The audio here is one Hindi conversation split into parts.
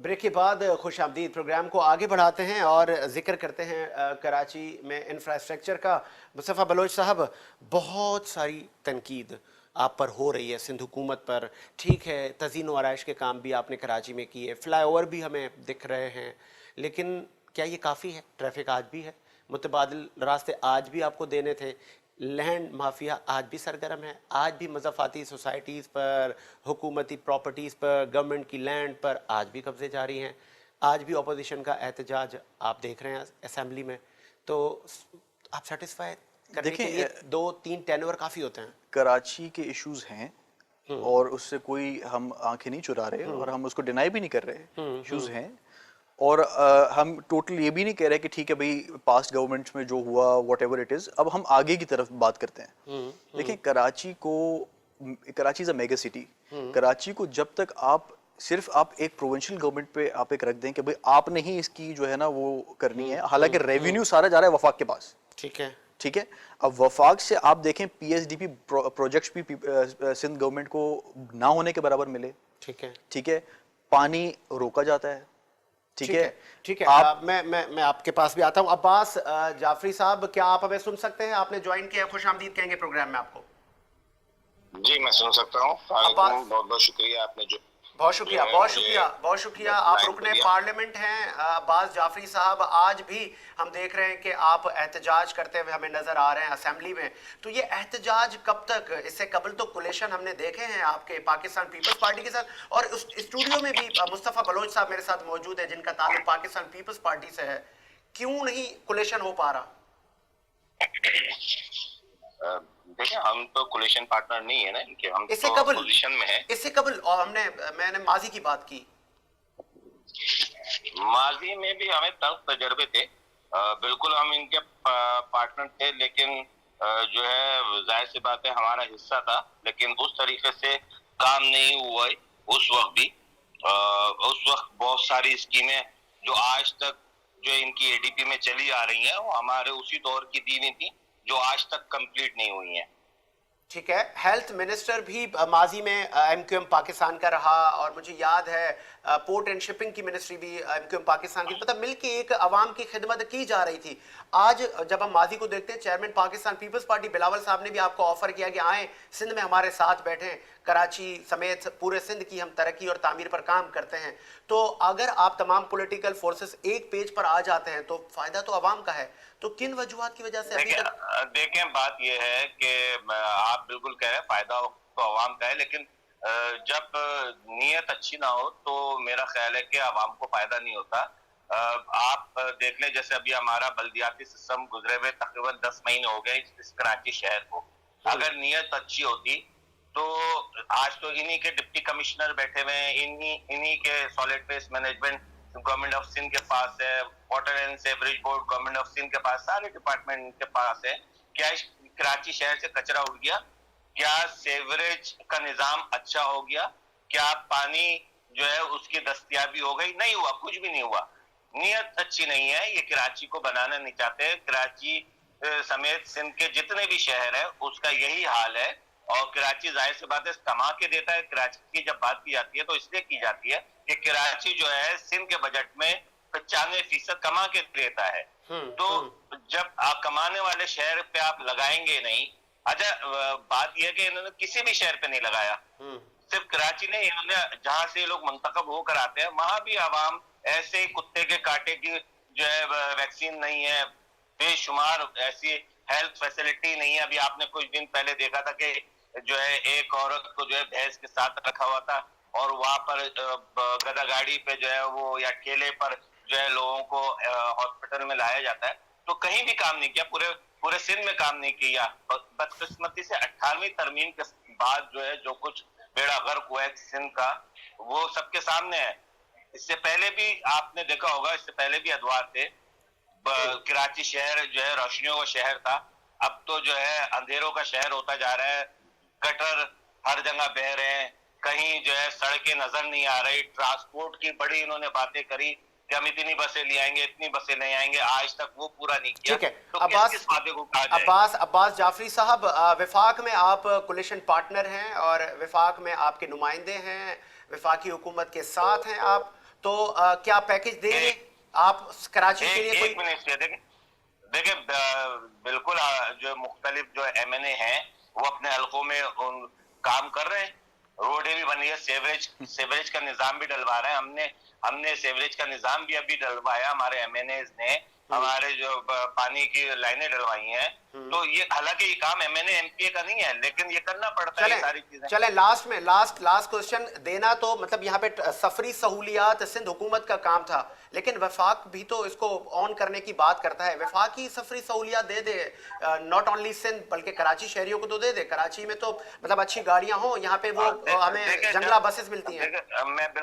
ब्रेक के बाद खुश आमदीद प्रोग्राम को आगे बढ़ाते हैं और जिक्र करते हैं कराची में इंफ्रास्ट्रक्चर का। मुस्तफ़ा बलोच साहब, बहुत सारी तनकीद आप पर हो रही है सिंध हुकूमत पर। ठीक है, तज़ीन व आराइश के काम भी आपने कराची में किए, फ़्लाई ओवर भी हमें दिख रहे हैं, लेकिन क्या ये काफ़ी है? ट्रैफिक आज भी है, मुतबादिल रास्ते आज भी आपको देने थे, लैंड माफिया आज भी सरगर्म है, आज भी मज़ाफ़ाती सोसाइटीज़ पर, हुकूमती प्रॉपर्टीज़ पर, गवर्नमेंट की लैंड पर आज भी कब्ज़े जारी हैं, आज भी अपोजिशन का एहतजाज आप देख रहे हैं असम्बली में। तो आप सेटिस्फाई करने के लिए 2-3 टेनवर काफ़ी होते हैं। कराची के इश्यूज हैं और उससे कोई हम आंखें नहीं चुरा रहे और हम उसको डिनाई भी नहीं कर रहे। इश्यूज हैं और हम टोटल ये भी नहीं कह रहे कि ठीक है भाई पास्ट गवर्नमेंट्स में जो हुआ वॉट एवर इट इज, अब हम आगे की तरफ बात करते हैं। देखिए Karachi is a mega city. Karachi को जब तक सिर्फ आप एक प्रोविंशियल गवर्नमेंट पे आप एक रख दें कि भाई आपने ही इसकी जो है ना वो करनी है, हालांकि रेवेन्यू सारा जा रहा है वफाक के पास। ठीक है, ठीक है। अब वफाक से आप देखें पीएसडीपी प्रोजेक्ट्स भी सिंध गवर्नमेंट को ना होने के बराबर मिले। ठीक है, ठीक है। पानी रोका जाता है। ठीक है, ठीक है। मैं आपके पास भी आता हूँ। अब्बास जाफरी साहब, क्या आप हमें सुन सकते हैं? आपने ज्वाइन किया, खुश आमदीद कहेंगे प्रोग्राम में आपको। जी मैं सुन सकता हूँ। बहुत बहुत शुक्रिया, आपने जो बहुत शुक्रिया, बहुत शुक्रिया। आप रुकने पार्लियामेंट हैं अब्बास जाफरी साहब। आज भी हम देख रहे हैं कि आप एहतजाज करते हुए हमें नजर आ रहे हैं असेंबली में। तो ये एहतजाज कब तक? इससे कबल तो कोलेशन हमने देखे हैं आपके पाकिस्तान पीपल्स पार्टी के साथ, और उस स्टूडियो में भी मुस्तफ़ा बलोच साहब मेरे साथ मौजूद है जिनका ताल्लुक पाकिस्तान पीपल्स पार्टी से है। क्यों नहीं कोलेशन हो पा रहा? देखिए, हम तो कोलिशन पार्टनर नहीं है ना इनके, हम इससे तो कबल पोजीशन में है। इससे कबल और मैंने माजी की बात की। माजी में भी हमें तल्ख तजर्बे थे, बिल्कुल हम इनके पार्टनर थे, लेकिन जो है जाहिर सी बात है हमारा हिस्सा था, लेकिन उस तरीके से काम नहीं हुआ है। उस वक्त भी उस वक्त बहुत सारी स्कीमें जो आज तक जो इनकी एडीपी में चली आ रही हैं वो हमारे उसी दौर की दी हुई थी जो आज तक कंप्लीट नहीं हुई हैं। ठीक है। हेल्थ मिनिस्टर भी माजी में एमक्यूएम पाकिस्तान का रहा, और मुझे याद है पोर्ट एंड शिपिंग की मिनिस्ट्री भी एमक्यूएम पाकिस्तान की। मतलब मिलके एक अवाम की खिदमत की जा रही थी। आज जब हम माजी को देखते हैं, chairman Pakistan Peoples Party Bilawal साहब ने भी आपको ऑफर किया कि आए सिंध में हमारे साथ बैठें, कराची समेत पूरे सिंध की हम तरक्की और तामीर पर काम करते हैं। तो अगर आप तमाम पॉलिटिकल फोर्सेस एक पेज पर आ जाते हैं तो फायदा तो अवाम का है। तो किन वजूहात की वजह से अभी तक? देखें, बात यह है कि आप बिल्कुल कह रहे हैं फायदा तो अवाम का है, लेकिन जब नीयत अच्छी ना हो तो मेरा ख्याल है कि अवाम को फायदा नहीं होता। आप देख लें, जैसे अभी हमारा बल्दियाती सिस्टम गुजरे हुए तकरीबन 10 महीने हो गए इस कराची शहर को। अगर नीयत अच्छी होती तो आज तो इन्हीं के डिप्टी कमिश्नर बैठे हुए हैं, इन्हीं के solid waste management government of Sindh के पास है, water and sewerage board government of Sindh के पास, सारे डिपार्टमेंट के पास है। क्या कराची शहर से कचरा उड़ गया? क्या सेवरेज का निजाम अच्छा हो गया? क्या पानी जो है उसकी दस्तयाबी हो गई? नहीं हुआ, कुछ भी नहीं हुआ। नीयत अच्छी नहीं है, ये कराची को बनाना नहीं चाहते। कराची समेत सिंध के जितने भी शहर है उसका यही हाल है, और कराची जाहिर सी बात है कमा के देता है। कराची की जब बात की जाती है तो इसलिए की जाती है कि कराची जो है सिंध के बजट में 95% कमा के देता है। तो जब आप कमाने वाले शहर पे आप लगाएंगे नहीं, अच्छा बात यह है कि इन्होंने किसी भी शहर पे नहीं लगाया, सिर्फ कराची नहीं, इन्होंने जहां से लोग मुंतखब होकर आते हैं वहां भी आवाम ऐसे ही कुत्ते के कांटे की जो है वैक्सीन नहीं है, बेशुमार ऐसी हेल्थ फैसिलिटी नहीं है। अभी आपने कुछ दिन पहले देखा था कि जो है एक औरत को जो है भैंस के साथ रखा हुआ था और वहां पर गधा गाड़ी पे जो है वो या ठेले पर जो है लोगों को हॉस्पिटल में लाया जाता है। तो कहीं भी काम नहीं किया, पूरे पूरे सिंध में काम नहीं किया। बदकिस्मती से 18वीं तरमीम के बाद जो है जो कुछ बेड़ा गर्क हुआ है सिंध का वो सबके सामने है। इससे पहले भी आपने देखा होगा, इससे पहले भी अदवार थे। कराची शहर जो है रोशनियों का शहर था, अब तो जो है अंधेरों का शहर होता जा रहा है। गटर हर जगह बह रहे हैं, कहीं जो है सड़कें नजर नहीं आ रही। ट्रांसपोर्ट की बड़ी इन्होंने बातें करी कि हम इतनी बसें ले आएंगे, इतनी बसें ले आएंगे, आज तक वो पूरा नहीं किया। ठीक है। तो अब्बास जाफरी साहब, विफाक में आप कोलिशन पार्टनर हैं और विफाक में आपके नुमाइंदे हैं, विफाकी हुकूमत के साथ हैं आप। तो क्या पैकेज देंगे आप कराची के लिए? एक मिनट से देखिए देखिए बिल्कुल जो मुख्तलिफ जो MNA हैं वो अपने हलकों में काम कर रहे हैं, रोडें भी बन रही है, सेवरेज का निजाम भी डलवा रहे हैं। हमने सेवरेज का निजाम भी अभी डलवाया, हमारे MNAs ने हमारे जो पानी की लाइनें डलवाई हैं। तो ये हालांकि ये काम MNA MPA का नहीं है, लेकिन ये करना पड़ता है, ये सारी चीजें। चले लास्ट क्वेश्चन देना, तो मतलब यहाँ पे सफरी सहूलियात सिंध हुकूमत का काम था, लेकिन वफाक भी तो इसको ऑन करने की बात करता है। वफाक ही सफरी सहूलियात दे दे, नॉट ओनली सिंध बल्कि कराची शहरियों को तो दे दे। कराची में तो मतलब अच्छी गाड़ियां हो, यहाँ पे वो हमें जंगला बसेस मिलती हैं। मैं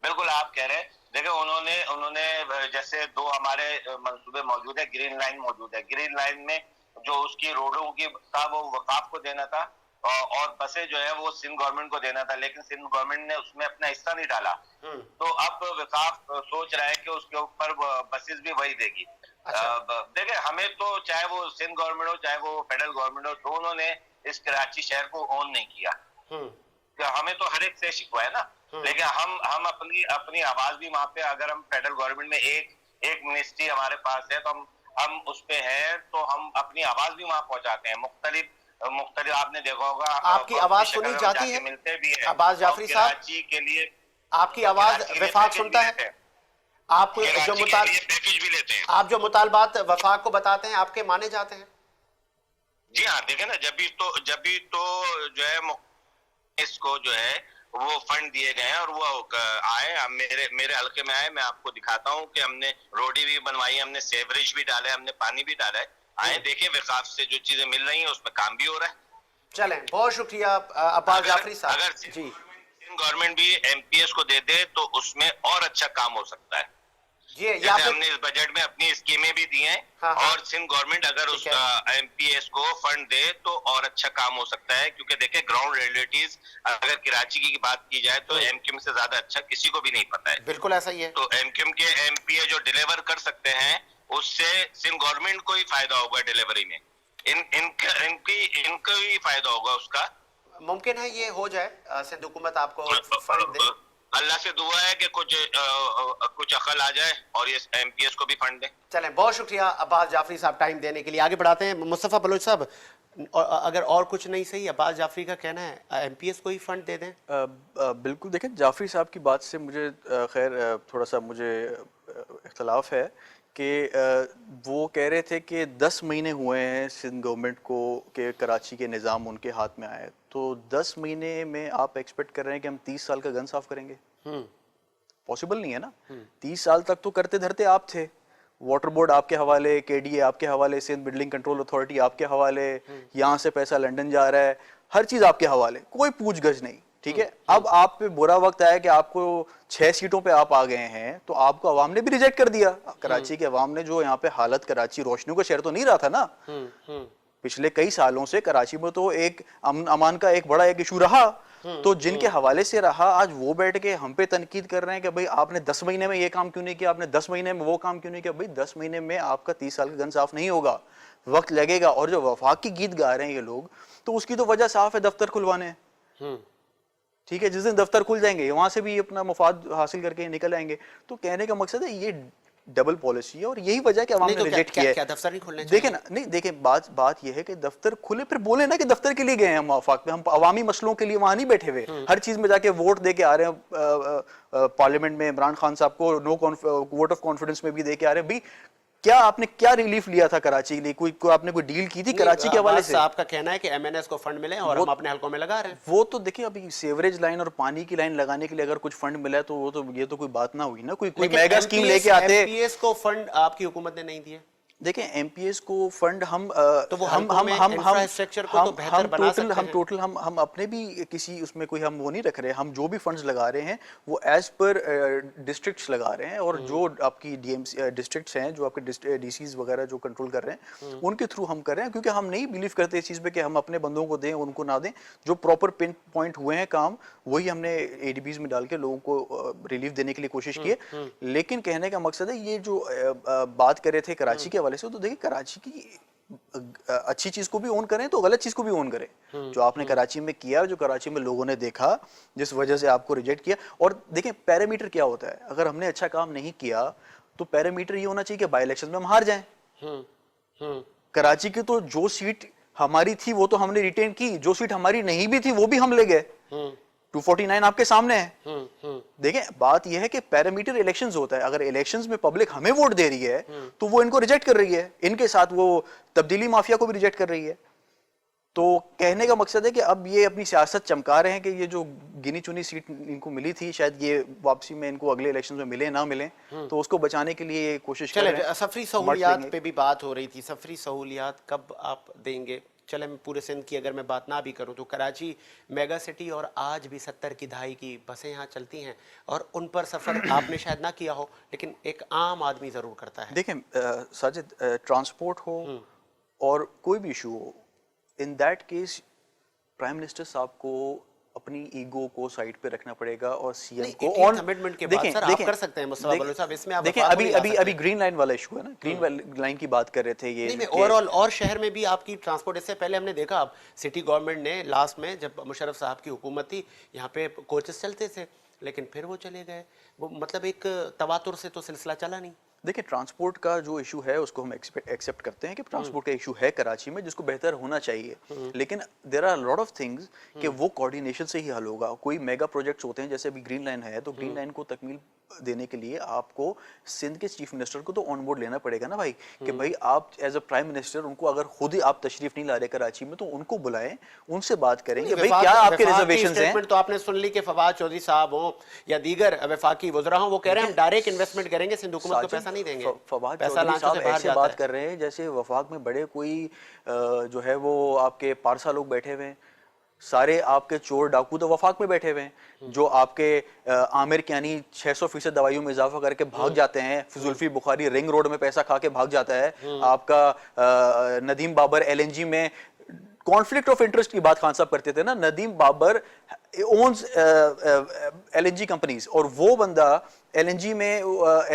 बिल्कुल आप कह रहे हैं, देखिए उन्होंने जैसे दो हमारे मंसूबे मौजूद है, ग्रीन लाइन मौजूद है। ग्रीन लाइन में जो उसकी रोडों की था वो वकाफ को देना था, और बसें जो है वो सिंध गवर्नमेंट को देना था, लेकिन सिंध गवर्नमेंट ने उसमें अपना हिस्सा नहीं डाला। तो अब वकाफ सोच रहा है कि उसके ऊपर बसेस भी वही देगी। देखिए हमें तो चाहे वो सिंध गवर्नमेंट हो चाहे वो फेडरल गवर्नमेंट हो, दोनों ने इस कराची शहर को ओन नहीं किया। हमें तो हर एक से शिकवा है ना, लेकिन हम अपनी आवाज भी वहां पे, अगर हम फेडरल गवर्नमेंट में एक मिनिस्ट्री हमारे पास है तो हम उस पे हैं, तो हम अपनी आवाज भी वहां पहुंचाते हैं। मुख्तलिफ आपने देखा होगा, आपकी आवाज सुनी जाती है, मिलते भी है। अब्बास जाफरी साहब, कराची के लिए आपकी आवाज वफाक सुनता है? आप जो मुतालबात वफाक को बताते हैं आपके माने जाते हैं? जी हाँ, देखे ना, जब भी तो जो है इसको जो है वो फंड दिए गए हैं और वो आए मेरे हल्के में आए। मैं आपको दिखाता हूँ कि हमने रोडी भी बनवाई, हमने सेवरेज भी डाला है, हमने पानी भी डाला है। आए देखें, विकास से जो चीजें मिल रही हैं उसमें काम भी हो रहा है। चलें, बहुत शुक्रिया अब्बास जाफरी साहब। अगर जी, गवर्नमेंट भी MPS को दे दे तो उसमें और अच्छा काम हो सकता है। जैसे हमने इस बजट में अपनी स्कीमें भी दी हैं। हाँ, और सिंध गवर्नमेंट अगर उस MPS को फंड दे तो और अच्छा काम हो सकता है, क्योंकि देखिए ग्राउंड रियलिटीज अगर कराची की बात की जाए तो MQM से ज्यादा अच्छा किसी को भी नहीं पता है। बिल्कुल ऐसा ही है। तो MQM के MPA जो डिलीवर कर सकते हैं उससे सिंध गवर्नमेंट को ही फायदा होगा डिलीवरी में, इनको ही फायदा होगा उसका। मुमकिन है ये हो जाए, सिंध हुकूमत आपको फंड दे। अल्लाह से दुआ है कि कुछ अकल आ जाए और ये MPS को भी फंड दे। चलें, बहुत शुक्रिया अब्बास जाफरी साहब टाइम देने के लिए। आगे बढ़ाते हैं मुस्तफ़ा बलोच साहब, अगर और कुछ नहीं सही, अब्बास जाफरी का कहना है MPS को ही फंड दे दें। बिल्कुल, देखें जाफरी साहब की बात से मुझे खैर थोड़ा सा मुझे इख्तलाफ है कि वो कह रहे थे कि 10 महीने हुए हैं सिंध गवर्नमेंट को कि कराची के निज़ाम उनके हाथ में आए, तो 10 महीने में आप एक्सपेक्ट कर रहे हैं कि हम 30 साल का गन साफ करेंगे? पॉसिबल नहीं है ना। 30 साल तक तो करते धरते आप थे, वाटर बोर्ड आपके हवाले, KDA आपके हवाले, सिंध बिल्डिंग कंट्रोल अथॉरिटी आपके हवाले, यहाँ से पैसा लंदन जा रहा है, हर चीज आपके हवाले, कोई पूछ गछ नहीं। ठीक है, अब आप पे बुरा वक्त आया कि आपको 6 सीटों पे आप आ गए हैं, तो आपको अवाम ने भी रिजेक्ट कर दिया। कराची के अवाम ने जो यहाँ पे हालत, कराची रोशनियों का शहर तो नहीं रहा था ना। पिछले कई सालों से कराची में तो एक अमान का एक बड़ा एक इशू रहा, तो जिनके हवाले से रहा, आज वो बैठ के हम पे तनकीद कर रहे हैं कि भाई आपने 10 महीने में ये काम क्यों नहीं किया, आपने 10 महीने में वो काम क्यों नहीं किया। भाई 10 महीने में आपका 30 साल का गन साफ नहीं होगा, वक्त लगेगा। और जो वफाक की गीत गा रहे हैं ये लोग, तो उसकी तो वजह साफ है, दफ्तर खुलवाने। ठीक है, जिस दिन दफ्तर खुल जाएंगे वहां से भी अपना मुफाद हासिल करके निकल आएंगे। तो कहने का मकसद है ये डबल पॉलिसी है और यही वजह है कि अवाम ने रिजेक्ट किया है। क्या दफ्तर नहीं खुलने देखें ना, नहीं देखें, बात यह है कि दफ्तर खुले, फिर बोले ना कि दफ्तर के लिए गए हैं हम वफाक में, हम अवामी मसलों के लिए वहां नहीं बैठे हुए। हर चीज में जाके वोट दे के आ रहे हैं। पार्लियामेंट में इमरान खान साहब को वोट ऑफ कॉन्फिडेंस में भी दे के आ रहे हैं। भाई क्या आपने क्या रिलीफ लिया था कराची के लिए? आपने कोई डील की थी कराची के हवाले से? आपका कहना है कि MNS को फंड मिले और हम अपने हलकों में लगा रहे हैं। वो तो देखिए, अभी सेवरेज लाइन और पानी की लाइन लगाने के लिए अगर कुछ फंड मिला है तो वो तो ये तो कोई बात ना हुई ना। कोई मेगा स्कीम लेके आते। MPS को फंड आपकी हुकूमत ने नहीं दिए। देखें, MPS को फंड हम इंफ्रास्ट्रक्चर को तो बेहतर बना सकते हैं। हम अपने भी किसी उसमें कोई हम वो नहीं रख रहे। हम जो भी फंड्स लगा रहे हैं वो एज पर डिस्ट्रिक्ट्स लगा रहे हैं, और जो आपकी DMC डिस्ट्रिक्ट्स हैं, जो आपके DCs वगैरह जो कंट्रोल कर रहे हैं, उनके थ्रू हम कर रहे हैं। क्योंकि हम नहीं बिलीव करते इस चीज़ पे कि हम अपने बंदों को दें उनको ना दें। जो प्रॉपर पिन पॉइंट हुए हैं काम, वही हमने ADBs में डाल के लोगों को रिलीफ देने के लिए कोशिश की है। लेकिन कहने का मकसद है, ये जो बात कर रहे थे कराची के हवाले से, तो देखिए कराची की अच्छी चीज को भी ओन करें तो गलत चीज को भी ओन करें। जो आपने कराची में किया, जो कराची में लोगों ने देखा, जिस वजह से आपको रिजेक्ट किया। और देखें पैरामीटर क्या होता है, अगर हमने अच्छा काम नहीं किया तो पैरामीटर ये होना चाहिए कि बाई इलेक्शन में हम हार जाएं। कराची की तो जो सीट हमारी थी वो तो हमने रिटेन की, जो सीट हमारी नहीं भी थी वो भी हम ले गए। 249 आपके सामने है। देखें बात यह है कि पैरामीटर इलेक्शंस होता है, अगर इलेक्शंस में पब्लिक हमें वोट दे रही है तो वो इनको रिजेक्ट कर रही है, इनके साथ वो तब्दीली माफिया को भी रिजेक्ट कर रही है। तो कहने का मकसद है कि अब ये अपनी सियासत चमका रहे हैं कि ये जो गिनी चुनी सीट इनको मिली थी, शायद ये वापसी में इनको अगले इलेक्शन में मिले ना मिले, तो उसको बचाने के लिए ये कोशिश कर रहे हैं। सफरी सहूलियात पे भी बात हो रही थी, सफरी सहूलियात कब आप देंगे? चले मैं पूरे सिंध की अगर मैं बात ना भी करूं तो कराची मेगा सिटी और आज भी 70 की दहाई की बसें यहाँ चलती हैं और उन पर सफ़र आपने शायद ना किया हो लेकिन एक आम आदमी ज़रूर करता है। देखें साजिद, ट्रांसपोर्ट हो और कोई भी इशू हो, in that case prime minister साहब को अपनी ईगो को साइड पे रखना पड़ेगा और सीएम को ऑन कमिटमेंट के बाद सर आप कर सकते हैं मुस्तफा बलोच साहब, इसमें आप देखें अभी ग्रीन लाइन वाला इशू है ना, ग्रीन लाइन की बात कर रहे थे ये। नहीं, ओवरऑल और शहर में भी आपकी ट्रांसपोर्ट, इससे पहले हमने देखा अब सिटी गवर्नमेंट ने लास्ट में जब मुशर्रफ साहब की हुकूमत थी यहाँ पे कोचेस चलते थे लेकिन फिर वो चले गए, वो मतलब एक तवातुर से तो सिलसिला चला नहीं। देखिए ट्रांसपोर्ट का जो इशू है उसको हम एक्सेप्ट करते हैं कि ट्रांसपोर्ट का इशू है कराची में जिसको बेहतर होना चाहिए, लेकिन there are lot of things कि वो कोऑर्डिनेशन से ही हल होगा। कोई मेगा प्रोजेक्ट्स होते हैं जैसे अभी ग्रीन लाइन है, तो ग्रीन लाइन को तकमील देने के लिए आपको सिंध के चीफ मिनिस्टर को तो ऑन बोर्ड लेना पड़ेगा ना भाई, कि भाई आप एज अ प्राइम मिनिस्टर उनको अगर खुद ही आप तशरीफ नहीं ला रहे कराची में तो उनको बुलाएं, उनसे बात करेंगे भाई क्या आपके रिजर्वेशंस हैं। तो आपने सुन ली कि फवाद चौधरी साहब हो या दीगर वफाकी वज़रा हो, वो कह रहे हैं हम डायरेक्ट इन्वेस्टमेंट करेंगे, सिंध हुकूमत को पैसा नहीं देंगे। फवाद चौधरी साहब ऐसे बात कर रहे हैं जैसे वफाक में बड़े कोई जो है वो आपके पारसा लोग बैठे हुए हैं, सारे आपके चोर डाकू तो वफाक में बैठे हुए हैं, जो आपके आमिर कियानी 600% दवाइयों में इजाफा करके भाग जाते हैं, जुल्फी बुखारी रिंग रोड में पैसा खा के भाग जाता है, आपका नदीम बाबर एलएनजी में कॉन्फ्लिक्ट ऑफ इंटरेस्ट की बात खान साहब करते थे ना, Nadeem Babar owns LNG companies और वो बंदा एलएनजी में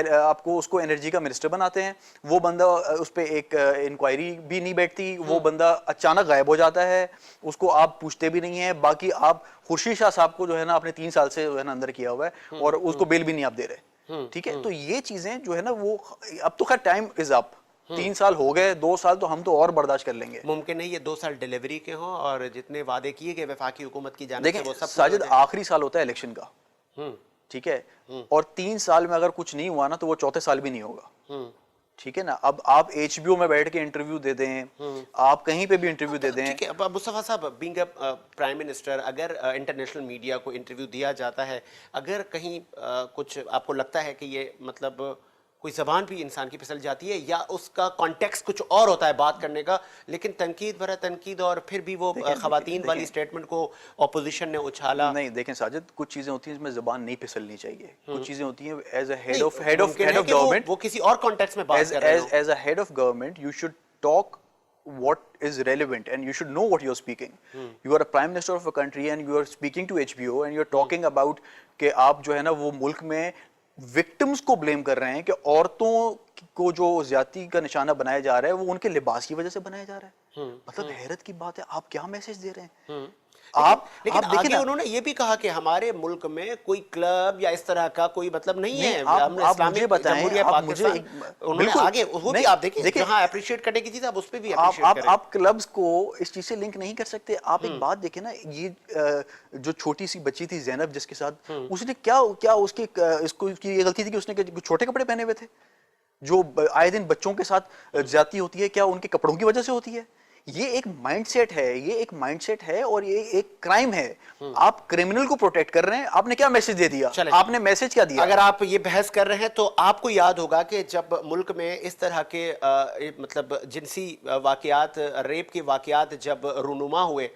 आपको उसको एनर्जी का मिनिस्टर बनाते हैं, वो बंदा उस पर एक इंक्वायरी भी नहीं बैठती, वो बंदा अचानक गायब हो जाता है, उसको आप पूछते भी नहीं है। बाकी आप खुर्शीद शाह साहब को जो है ना आपने 3 साल से जो है ना अंदर किया हुआ है और उसको बेल भी नहीं आप दे रहे, ठीक है। तो ये चीजें जो है ना वो अब तो खैर टाइम इज अप, 3 साल हो गए, 2 साल तो हम तो और बर्दाश्त कर लेंगे। मुमकिन है ये 2 साल डिलीवरी के हों और जितने वादे किए गए वफाकी हुकूमत की जानिब से वो सब साजिद आखिरी साल होता है इलेक्शन का, ठीक है, और 3 साल में अगर कुछ नहीं हुआ ना तो वो चौथे साल भी नहीं होगा, ठीक है ना। अब आप HBO में बैठ के इंटरव्यू दे दें, आप कहीं पे भी इंटरव्यू दे दें, ठीक है। अब मुस्तफा साहब बीइंग अ प्राइम मिनिस्टर, अगर इंटरनेशनल मीडिया को इंटरव्यू दिया जाता है, अगर कहीं कुछ आपको लगता है कि ये मतलब कोई ज़बान भी इंसान की फिसल जाती है या उसका कॉन्टेक्स्ट कुछ और होता है बात करने का, लेकिन तनकीद भरा तनकीद और फिर भी वो खवातीन वाली स्टेटमेंट को ऑपोजिशन ने उछाला। नहीं देखें साजिद, कुछ चीजें होती हैं जिसमें ज़बान नहीं फिसलनी चाहिए, कुछ चीजें होती हैं as a head of government, वो किसी और कॉन्टेक्स्ट में बात कर रहे हैं, as a head of government you should talk what is relevant and you should know what you're speaking. You are a prime minister of a country and you are speaking to HBO and you're talking about कि आप जो है ना वो मुल्क में विक्टिम्स को ब्लेम कर रहे हैं कि औरतों को जो ज्यादती का निशाना बनाया जा रहा है वो उनके लिबास की वजह से बनाया जा रहा है। मतलब हैरत की बात है, आप क्या मैसेज दे रहे हैं? लेकिन आगे उन्होंने ये भी कहा कि हमारे मुल्क में कोई क्लब या इस तरह का कोई मतलब नहीं है। आप मुझे बताएं, आप मुझे उन्होंने आगे वो भी आप देखिए जहां अप्रिशिएट करने की चीज आप उस पे भी अप्रिशिएट करें। आप क्लब्स को इस चीज से लिंक नहीं कर सकते। आप एक बात देखें ना, ये जो छोटी सी बच्ची थी ज़ैनब जिसके साथ उसने क्या उसकी ये गलती थी कि उसने छोटे कपड़े पहने हुए थे। जो आए दिन बच्चों के साथ ज्यादती होती है क्या उनके कपड़ों की वजह से होती है? ये एक माइंडसेट है, ये एक माइंडसेट है और ये एक क्राइम है। आप क्रिमिनल को प्रोटेक्ट कर रहे हैं, आपने क्या मैसेज दे दिया? आपने मैसेज क्या दिया? अगर आप ये बहस कर रहे हैं तो आपको याद होगा कि जब मुल्क में इस तरह के मतलब जिनसी वाकयात, रेप के वाकयात जब रूनुमा हुए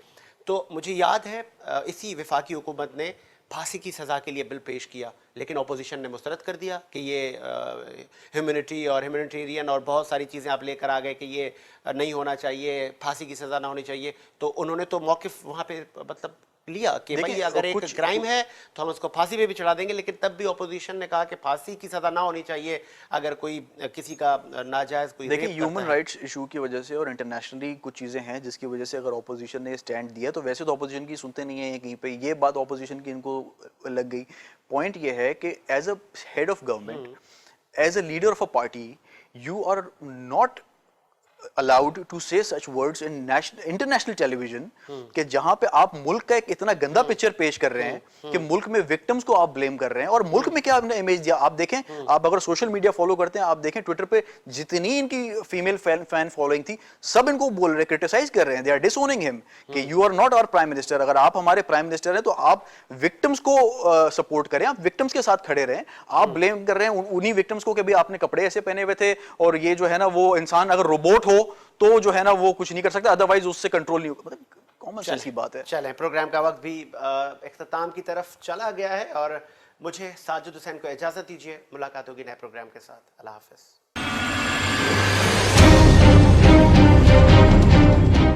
तो मुझे याद है इसी वफाकी हुकूमत ने फांसी की सज़ा के लिए बिल पेश किया, लेकिन अपोजिशन ने मुस्तरद कर दिया कि ये ह्यूमैनिटी और ह्यूमैनिटेरियन और बहुत सारी चीज़ें आप लेकर आ गए कि ये नहीं होना चाहिए, फांसी की सज़ा ना होनी चाहिए। तो उन्होंने तो मौक़िफ़ वहाँ पे मतलब लिया कि भाई देखिए, अगर एक कुछ- क्राइम है तो हम उसको फांसी पे भी चढ़ा देंगे, लेकिन तब भी ऑपोजिशन ने कहा कि फांसी की सजा ना होनी चाहिए अगर कोई किसी का नाजायज कोई देखिए, रेप ह्यूमन करता है। राइट्स इशू की वजह से और इंटरनेशनली कुछ चीज़ें हैं जिसकी वजह से अगर ऑपोजिशन ने स्टैंड दिया, तो वैसे तो ऑपोजिशन की सुनते नहीं है कहीं पे, ये बात ऑपोजिशन की इनको लग गई। पॉइंट ये है कि as a head of government, as a leader of a party, you are not allowed to say such words in international television कि जहां पे आप मुल्क का एक इतना गंदा पिक्चर पेश कर रहे हैं कि मुल्क में विक्टिम्स को आप ब्लेम कर रहे हैं, और मुल्क में क्या आपने इमेज दिया। आप देखें, आप अगर सोशल मीडिया फॉलो करते हैं, आप देखें ट्विटर पे जितनी इनकी फीमेल फैन फॉलोइंग थी, सब इनको बोल रहे, क्रिटिसाइज कर रहे हैं, दे आर डिसोनिंग हिम कि you are not our prime minister. अगर आप हमारे प्राइम मिनिस्टर हैं तो आप विक्टिम्स को सपोर्ट करें, आप विक्टिम्स के साथ खड़े रहें। आप ब्लेम कर रहे हैं उन्हीं विक्टिम्स को कि भी आपने कपड़े ऐसे पहने हुए थे, और ये जो है ना वो इंसान अगर रोबोट हो तो जो है ना वो कुछ नहीं कर सकता, अदरवाइज उससे कंट्रोल नहीं होगा। मतलब कॉमन सेंस की बात है। चलें, प्रोग्राम का वक्त भी इख्तिताम की तरफ चला गया है और मुझे साजिद हुसैन को इजाजत दीजिए। मुलाकात होगी नए प्रोग्राम के साथ। अल्लाह हाफिज।